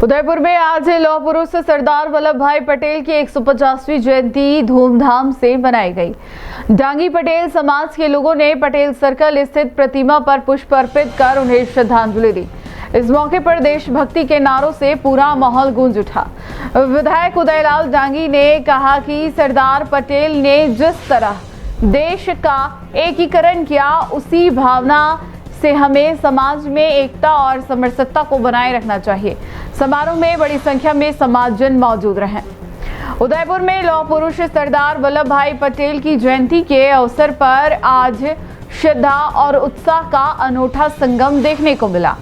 उदयपुर में आज लौह पुरुष सरदार वल्लभ भाई पटेल की 150वीं जयंती धूमधाम से मनाई गई। डांगी पटेल समाज के लोगों ने पटेल सर्कल स्थित प्रतिमा पर पुष्प अर्पित कर उन्हें श्रद्धांजलि दी। इस मौके पर देशभक्ति के नारों से पूरा माहौल गूंज उठा। विधायक उदयलाल डांगी ने कहा कि सरदार पटेल ने जिस तरह देश का एकीकरण किया, उसी भावना से हमें समाज में एकता और समरसता को बनाए रखना चाहिए। समारोह में बड़ी संख्या में समाजजन मौजूद रहे। उदयपुर में लौह पुरुष सरदार वल्लभ भाई पटेल की जयंती के अवसर पर आज श्रद्धा और उत्साह का अनूठा संगम देखने को मिला।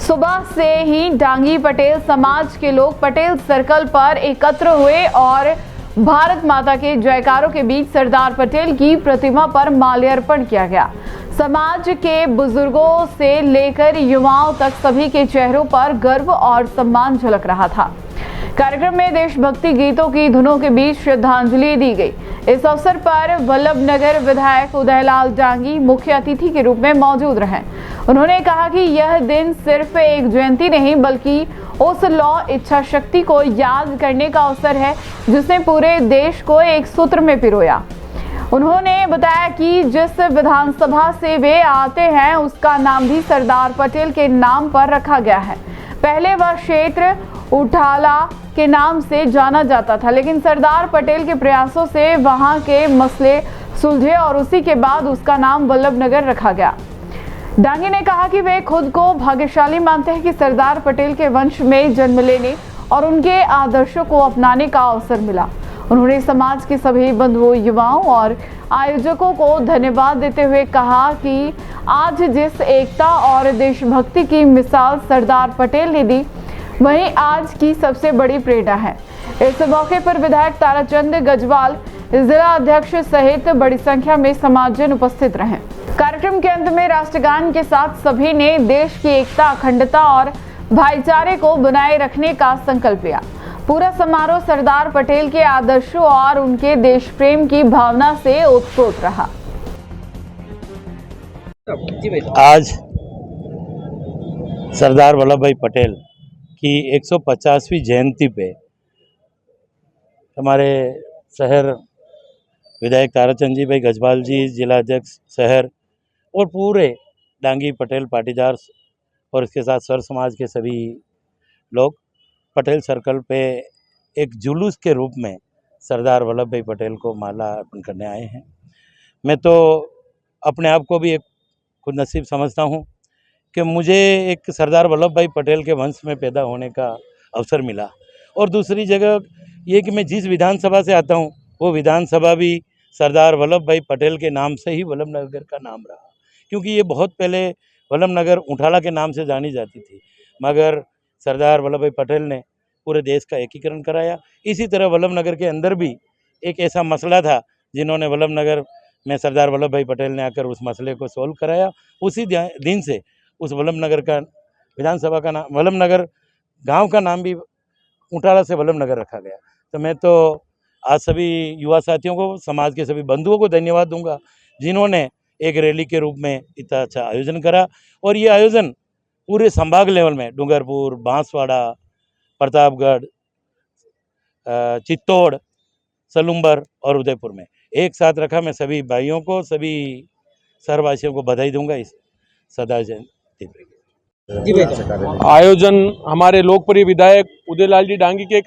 सुबह से ही डांगी पटेल समाज के लोग पटेल सर्कल पर एकत्र हुए और भारत माता के जयकारों के बीच सरदार पटेल की प्रतिमा पर माल्यार्पण किया गया। समाज के बुजुर्गों से लेकर युवाओं तक सभी के चेहरों पर गर्व और सम्मान झलक रहा था। कार्यक्रम में देशभक्ति गीतों की धुनों के बीच श्रद्धांजलि दी गई। इस अवसर पर वल्लभनगर विधायक उदयलाल डांगी मुख्य अतिथि के रूप में मौजूद रहे। उन्होंने कहा कि यह दिन सिर्फ एक जयंती नहीं बल्कि उस लौह इच्छा शक्ति को याद करने का अवसर है जिसने पूरे देश को एक सूत्र में पिरोया। उन्होंने बताया कि जिस विधानसभा से वे आते हैं उसका नाम भी सरदार पटेल के नाम पर रखा गया है। पहले वह क्षेत्र उठाला के नाम से जाना जाता था, लेकिन सरदार पटेल के प्रयासों से वहां के मसले सुलझे और उसी के बाद उसका नाम वल्लभनगर रखा गया। डांगी ने कहा कि वे खुद को भाग्यशाली मानते हैं कि सरदार पटेल के वंश में जन्म लेने और उनके आदर्शों को अपनाने का अवसर मिला। उन्होंने समाज के सभी बंधुओं, युवाओं और आयोजकों को धन्यवाद देते हुए कहा कि आज जिस एकता और देशभक्ति की मिसाल सरदार पटेल ने दी, वही आज की सबसे बड़ी प्रेरणा है। इस मौके पर विधायक ताराचंद गजवाल, जिला अध्यक्ष सहित बड़ी संख्या में समाजजन उपस्थित रहे। कार्यक्रम के अंत में राष्ट्रगान के साथ सभी ने देश की एकता, अखंडता और भाईचारे को बनाए रखने का संकल्प लिया। पूरा समारोह सरदार पटेल के आदर्शों और उनके देश प्रेम की भावना से ओतप्रोत रहा। आज सरदार वल्लभ भाई पटेल की 150वीं जयंती पे हमारे शहर विधायक ताराचंद जी भाई गजवाल जी, जिला अध्यक्ष शहर और पूरे डांगी पटेल पाटीदार और इसके साथ सर समाज के सभी लोग पटेल सर्कल पे एक जुलूस के रूप में सरदार वल्लभ भाई पटेल को माला अर्पण करने आए हैं। मैं तो अपने आप को भी एक खुद नसीब समझता हूँ कि मुझे एक सरदार वल्लभ भाई पटेल के वंश में पैदा होने का अवसर मिला। और दूसरी जगह ये कि मैं जिस विधानसभा से आता हूँ वो विधानसभा भी सरदार वल्लभ भाई पटेल के नाम से ही वल्लभनगर का नाम रहा, क्योंकि ये बहुत पहले वल्लभनगर उठाला के नाम से जानी जाती थी, मगर सरदार वल्लभ भाई पटेल ने पूरे देश का एकीकरण कराया। इसी तरह वल्लभनगर के अंदर भी एक ऐसा मसला था जिन्होंने वल्लभनगर में सरदार वल्लभ भाई पटेल ने आकर उस मसले को सॉल्व कराया। उसी दिन से उस वल्लभनगर का विधानसभा का नाम, वल्लभनगर गांव का नाम भी उठाला से वल्लभनगर रखा गया। तो मैं तो आज सभी युवा साथियों को, समाज के सभी बंधुओं को धन्यवाद दूंगा जिन्होंने एक रैली के रूप में इतना अच्छा आयोजन करा। और ये आयोजन पूरे संभाग लेवल में डूंगरपुर, बांसवाड़ा, प्रतापगढ़, चित्तौड़, सलूम्बर और उदयपुर में एक साथ रखा। मैं सभी भाइयों को, सभी शहरवासियों को बधाई दूंगा इस सरदार जयंती पर। आयोजन हमारे लोकप्रिय विधायक उदयलाल जी डांगी के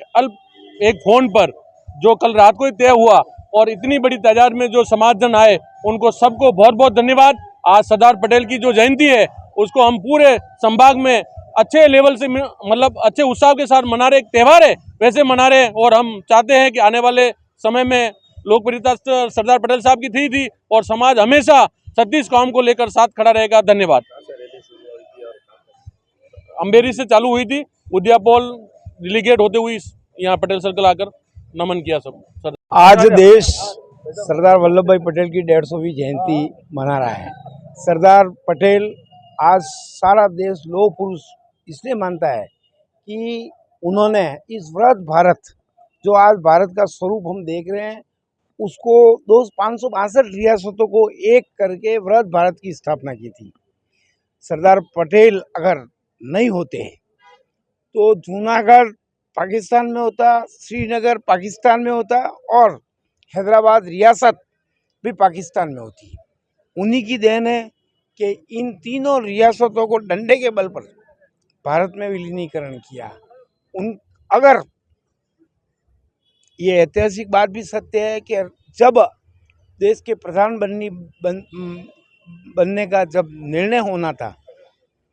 एक फोन पर जो कल रात को ही तय हुआ और इतनी बड़ी तादाद में जो समाजजन आए, उनको सबको बहुत बहुत धन्यवाद। आज सरदार पटेल की जो जयंती है उसको हम पूरे संभाग में अच्छे लेवल से, मतलब अच्छे उत्साह के साथ मना रहे, एक त्यौहार है वैसे मना रहे। और हम चाहते हैं कि आने वाले समय में लोकप्रियता सरदार पटेल साहब की थी और समाज हमेशा सतीश कौम को लेकर साथ खड़ा रहेगा। धन्यवाद। अम्बेरी से चालू हुई थी, उद्यापोल डेलीगेट होते हुए यहाँ पटेल सर्कल आकर नमन किया सब। आज देश सरदार वल्लभ भाई पटेल की 150वीं जयंती मना रहा है। सरदार पटेल आज सारा देश लौह पुरुष इसलिए मानता है कि उन्होंने इस वृहद भारत, जो आज भारत का स्वरूप हम देख रहे हैं, उसको 562 रियासतों को एक करके वृहद भारत की स्थापना की थी। सरदार पटेल अगर नहीं होते तो जूनागढ़ पाकिस्तान में होता, श्रीनगर पाकिस्तान में होता और हैदराबाद रियासत भी पाकिस्तान में होती। उन्हीं की देन है कि इन तीनों रियासतों को डंडे के बल पर भारत में विलीनीकरण किया। अगर ये ऐतिहासिक बात भी सत्य है कि जब देश के प्रधान बनने का जब निर्णय होना था,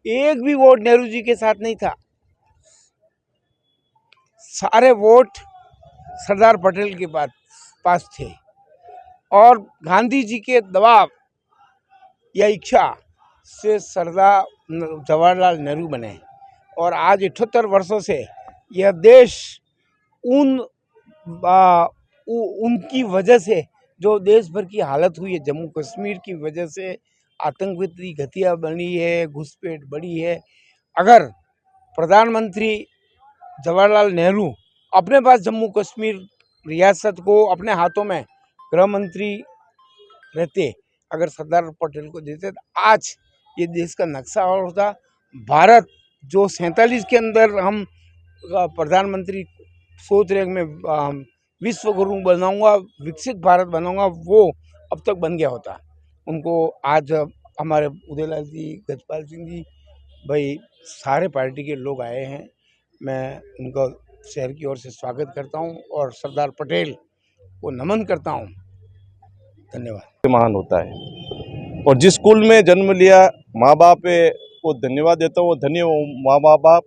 एक भी वोट नेहरू जी के साथ नहीं था। सारे वोट सरदार पटेल के पास थे और गांधी जी के दबाव या इच्छा से सरदार जवाहरलाल नेहरू बने और आज 78 वर्षों से यह देश उनकी वजह से जो देश भर की हालत हुई है, जम्मू कश्मीर की वजह से आतंकवादी घटिया बनी है, घुसपैठ बढ़ी है। अगर प्रधानमंत्री जवाहरलाल नेहरू अपने पास जम्मू कश्मीर रियासत को अपने हाथों में गृह मंत्री रहते, अगर सरदार पटेल को देते तो आज ये देश का नक्शा और होता। भारत जो 47 के अंदर हम प्रधानमंत्री सोच रहे मैं विश्व गुरु बनाऊंगा, विकसित भारत बनाऊंगा, वो अब तक बन गया होता। उनको आज हमारे उदयलाल जी, गजपाल सिंह जी, भाई सारे पार्टी के लोग आए हैं। मैं उनका शहर की ओर से स्वागत करता हूं और सरदार पटेल को नमन करता हूं। धन्यवाद। महान होता है और जिस स्कूल में जन्म लिया, माँ बाप को धन्यवाद देता हूँ। धन्य माँ बाप।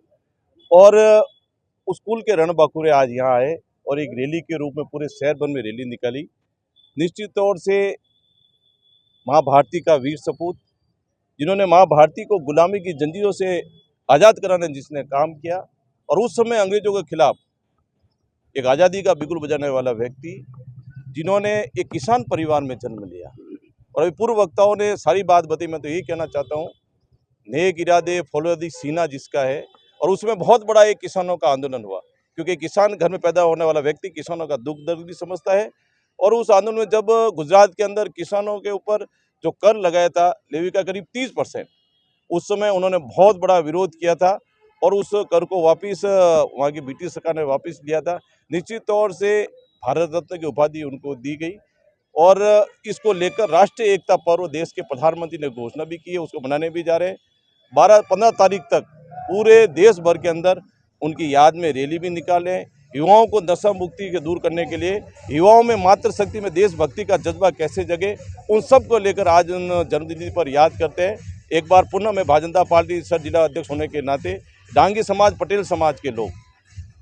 और उस स्कूल के रणबांकुरे आज यहाँ आए और एक रैली के रूप में पूरे शहर भर में रैली निकाली। निश्चित तौर से माँ भारती का वीर सपूत, जिन्होंने माँ भारती को गुलामी की जंजीरों से आज़ाद कराने जिसने काम किया, और उस समय अंग्रेजों के खिलाफ एक आज़ादी का बिगुल बजाने वाला व्यक्ति, जिन्होंने एक किसान परिवार में जन्म लिया। और अभी पूर्व वक्ताओं ने सारी बात बताई। मैं तो यही कहना चाहता हूँ, नेक इरादे फौलादी सीना जिसका है, और उसमें बहुत बड़ा एक किसानों का आंदोलन हुआ, क्योंकि किसान घर में पैदा होने वाला व्यक्ति किसानों का दुख दर्द भी समझता है। और उस आंदोलन में जब गुजरात के अंदर किसानों के ऊपर जो कर लगाया था लेवी का करीब 30%, उस समय उन्होंने बहुत बड़ा विरोध किया था और उस कर को वापस वहाँ की ब्रिटिश सरकार ने वापस लिया था। निश्चित तौर से भारत रत्न की उपाधि उनको दी गई और इसको लेकर राष्ट्रीय एकता पर्व देश के प्रधानमंत्री ने घोषणा भी की है, उसको मनाने भी जा रहे हैं। 12-15 तारीख तक पूरे देश भर के अंदर उनकी याद में रैली भी निकालें। युवाओं को नशा मुक्ति के दूर करने के लिए, युवाओं में मातृशक्ति में देशभक्ति का जज्बा कैसे जगे, उन सब को लेकर आज उन जन्मदिन पर याद करते हैं। एक बार पुनः मैं भारतीय जनता पार्टी सर जिला अध्यक्ष होने के नाते डांगी समाज, पटेल समाज के लोग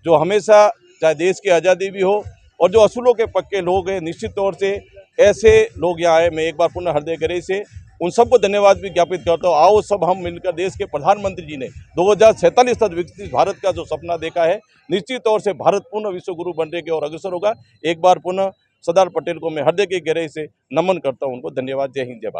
जो हमेशा चाहे देश की आज़ादी भी हो और जो असूलों के पक्के लोग हैं, निश्चित तौर से ऐसे लोग यहाँ आए। मैं एक बार पुनः हृदय गहराई से उन सबको धन्यवाद भी ज्ञापित करता हूँ। आओ सब हम मिलकर, देश के प्रधानमंत्री जी ने 2047 तक विकसित भारत का जो सपना देखा है, निश्चित तौर से भारत पुनः विश्व गुरु बनने की ओर अग्रसर होगा। एक बार पुनः सरदार पटेल को मैं हृदय की गहराई से नमन करता हूँ, उनको धन्यवाद। जय हिंद, जय भारत।